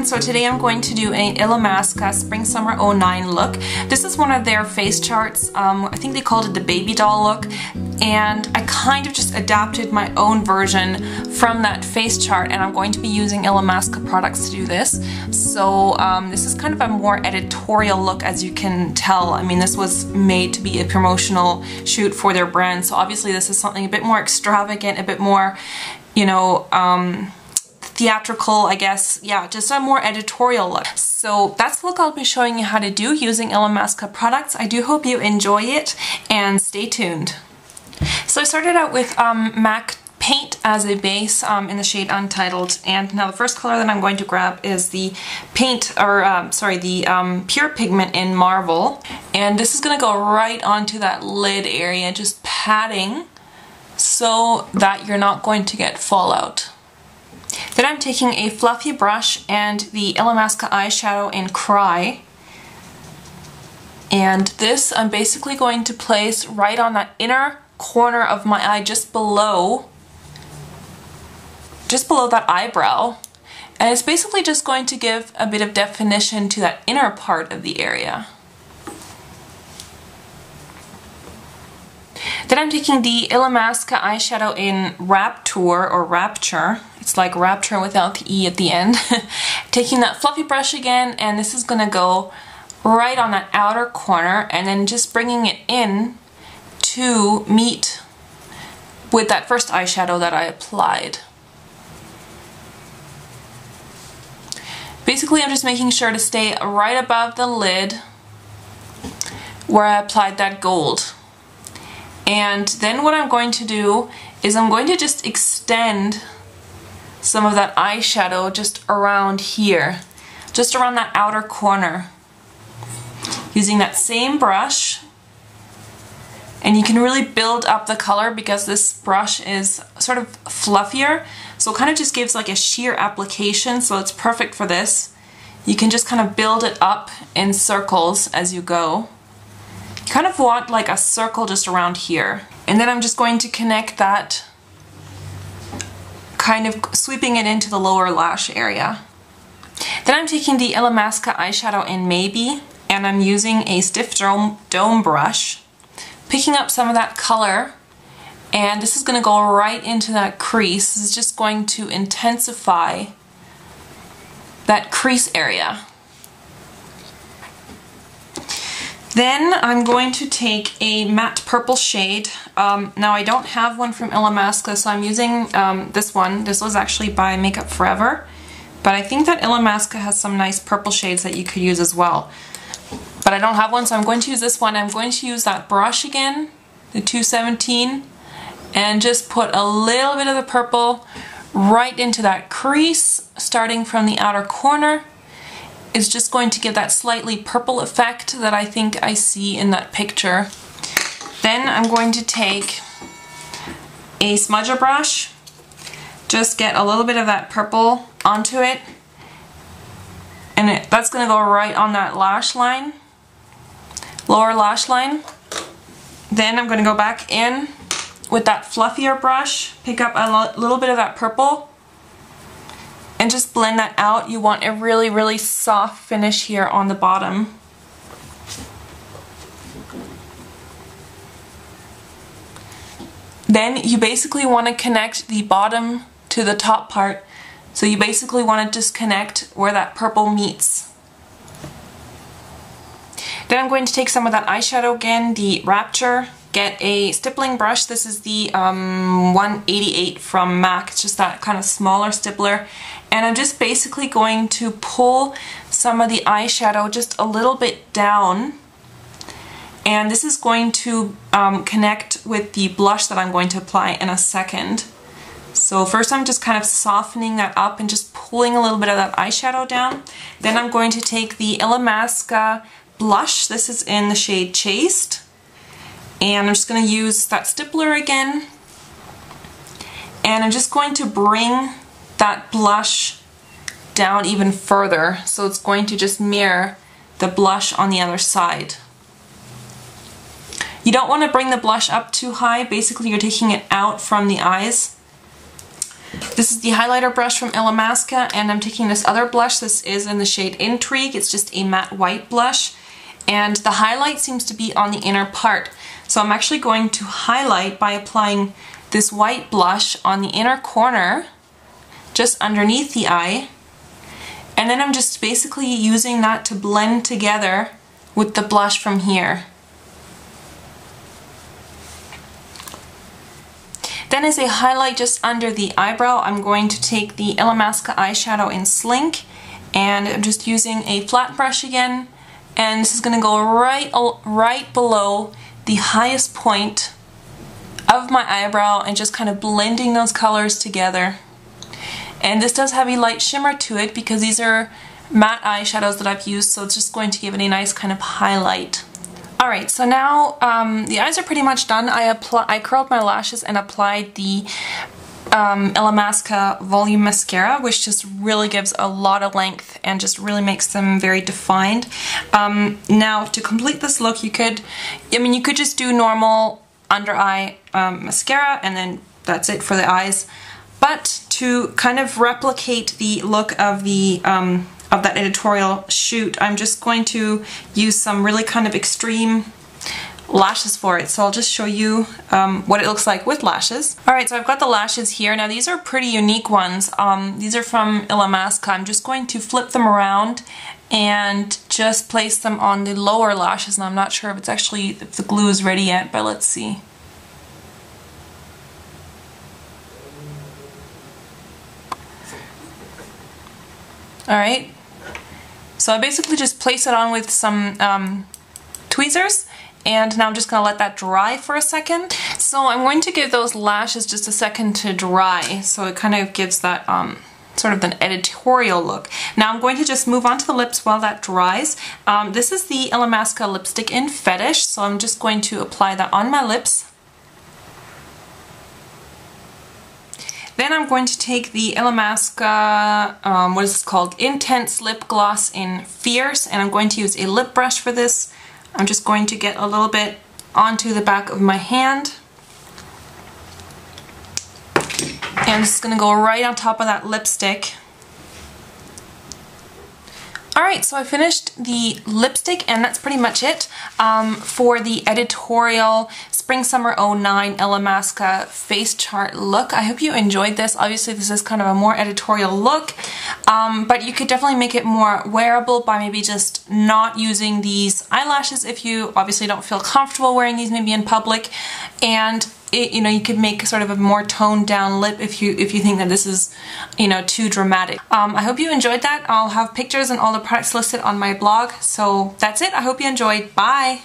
So today I'm going to do an Illamasqua Spring Summer '09 look. This is one of their face charts. I think they called it the baby doll look, and I kind of just adapted my own version from that face chart, and I'm going to be using Illamasqua products to do this. So this is kind of a more editorial look, as you can tell. I mean, this was made to be a promotional shoot for their brand, so obviously this is something a bit more extravagant, a bit more, you know, theatrical, I guess. Yeah, just a more editorial look. So that's the look I'll be showing you how to do using Illamasqua products. I do hope you enjoy it, and stay tuned. So I started out with MAC paint as a base in the shade Untitled, and now the first color that I'm going to grab is the paint, or the pure pigment in Marvel, and this is going to go right onto that lid area, just patting so that you're not going to get fallout. Then I'm taking a fluffy brush and the Illamasqua eyeshadow in Cry, and this I'm basically going to place right on that inner corner of my eye, just below that eyebrow, and it's basically just going to give a bit of definition to that inner part of the area. Then I'm taking the Illamasqua eyeshadow in Rapture, or Rapture. It's like Rapture without the E at the end. Taking that fluffy brush again, and this is going to go right on that outer corner, and then just bringing it in to meet with that first eyeshadow that I applied. Basically, I'm just making sure to stay right above the lid where I applied that gold. And then what I'm going to do is I'm going to just extend some of that eyeshadow just around here, just around that outer corner, using that same brush. And you can really build up the color because this brush is sort of fluffier, so it kind of just gives like a sheer application, so it's perfect for this. You can just kind of build it up in circles as you go. You kind of want like a circle just around here. And then I'm just going to connect that, kind of sweeping it into the lower lash area. Then I'm taking the Illamasqua eyeshadow in Maybe, and I'm using a stiff dome brush, picking up some of that color, and this is going to go right into that crease. This is just going to intensify that crease area. Then I'm going to take a matte purple shade. Now I don't have one from Illamasqua, so I'm using this one. This was actually by Makeup Forever, but I think that Illamasqua has some nice purple shades that you could use as well. But I don't have one, so I'm going to use this one. I'm going to use that brush again, the 217, and just put a little bit of the purple right into that crease, starting from the outer corner. It's just going to give that slightly purple effect that I think I see in that picture. Then I'm going to take a smudger brush, just get a little bit of that purple onto it, and that's going to go right on that lash line, lower lash line. Then I'm going to go back in with that fluffier brush, pick up a little bit of that purple, and just blend that out. You want a really, really soft finish here on the bottom. Then you basically want to connect the bottom to the top part. So you basically want to just connect where that purple meets. Then I'm going to take some of that eyeshadow again, the Rapture. Get a stippling brush. This is the 188 from MAC. It's just that kind of smaller stippler. And I'm just basically going to pull some of the eyeshadow just a little bit down. And this is going to connect with the blush that I'm going to apply in a second. So first I'm just kind of softening that up and just pulling a little bit of that eyeshadow down. Then I'm going to take the Illamasqua blush. This is in the shade Chaste. And I'm just going to use that stippler again, and I'm just going to bring that blush down even further, so it's going to just mirror the blush on the other side. You don't want to bring the blush up too high. Basically you're taking it out from the eyes. This is the highlighter brush from Illamasqua, and I'm taking this other blush. This is in the shade Intrigue. It's just a matte white blush, and the highlight seems to be on the inner part. So I'm actually going to highlight by applying this white blush on the inner corner, just underneath the eye, and then I'm just basically using that to blend together with the blush from here. Then as a highlight just under the eyebrow, I'm going to take the Illamasqua eyeshadow in Slink, and I'm just using a flat brush again, and this is going to go right below the highest point of my eyebrow and just kind of blending those colors together. And this does have a light shimmer to it because these are matte eyeshadows that I've used, so it's just going to give it a nice kind of highlight. Alright, so now the eyes are pretty much done. I curled my lashes and applied the Illamasqua Volume Mascara, which just really gives a lot of length and just really makes them very defined. Now, to complete this look, you could just do normal under eye mascara, and then that's it for the eyes. But to kind of replicate the look of the of that editorial shoot, I'm just going to use some really kind of extreme lashes for it. So I'll just show you what it looks like with lashes. Alright, so I've got the lashes here. Now these are pretty unique ones. These are from Illamasqua. I'm just going to flip them around and just place them on the lower lashes. And I'm not sure if the glue is ready yet, but let's see. Alright, so I basically just place it on with some tweezers, and now I'm just going to let that dry for a second. So I'm going to give those lashes just a second to dry, so it kind of gives that sort of an editorial look. Now I'm going to just move on to the lips while that dries. This is the Illamasqua lipstick in Fetish, so I'm just going to apply that on my lips. Then I'm going to take the Illamasqua, what is this called? Intense Lip Gloss in Fierce, and I'm going to use a lip brush for this. I'm just going to get a little bit onto the back of my hand. And this is going to go right on top of that lipstick. Alright, so I finished the lipstick, and that's pretty much it for the Editorial Spring Summer 09 Illamasqua face chart look. I hope you enjoyed this. Obviously this is kind of a more editorial look, but you could definitely make it more wearable by maybe just not using these eyelashes if you obviously don't feel comfortable wearing these maybe in public, and you could make sort of a more toned down lip if you think that this is, too dramatic. I hope you enjoyed that. I'll have pictures and all the products listed on my blog. So that's it. I hope you enjoyed. Bye!